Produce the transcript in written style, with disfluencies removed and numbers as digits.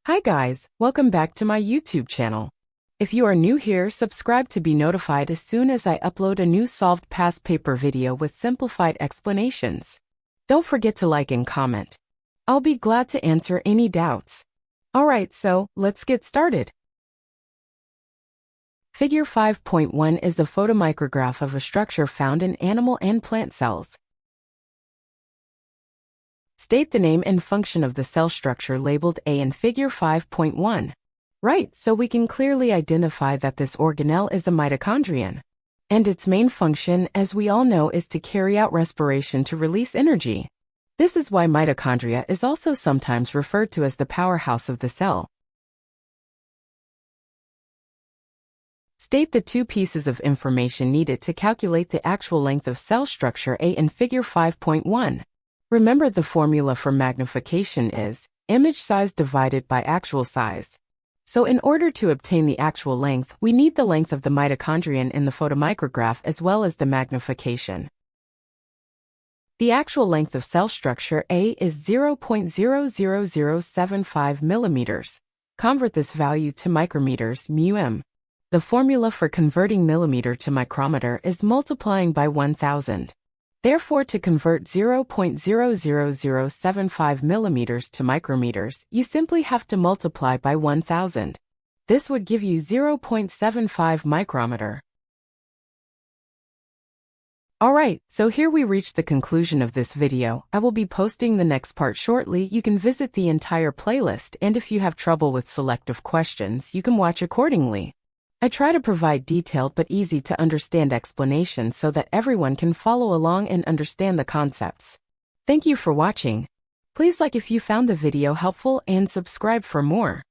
Hi guys, welcome back to my YouTube channel. If you are new here, subscribe to be notified as soon as I upload a new solved past paper video with simplified explanations. Don't forget to like and comment. I'll be glad to answer any doubts. Alright, so let's get started. Figure 5.1 is a photomicrograph of a structure found in animal and plant cells. State the name and function of the cell structure labeled A in Figure 5.1. Right, so we can clearly identify that this organelle is a mitochondrion. And its main function, as we all know, is to carry out respiration to release energy. This is why mitochondria is also sometimes referred to as the powerhouse of the cell. State the two pieces of information needed to calculate the actual length of cell structure A in Figure 5.1. Remember, the formula for magnification is image size divided by actual size. So in order to obtain the actual length, we need the length of the mitochondrion in the photomicrograph as well as the magnification. The actual length of cell structure A is 0.00075 millimeters. Convert this value to micrometers, μm. The formula for converting millimeter to micrometer is multiplying by 1000. Therefore, to convert 0.00075 millimeters to micrometers, you simply have to multiply by 1000. This would give you 0.75 micrometer. Alright, so here we reach the conclusion of this video. I will be posting the next part shortly. You can visit the entire playlist, and if you have trouble with selective questions, you can watch accordingly. I try to provide detailed but easy to understand explanations so that everyone can follow along and understand the concepts. Thank you for watching. Please like if you found the video helpful and subscribe for more.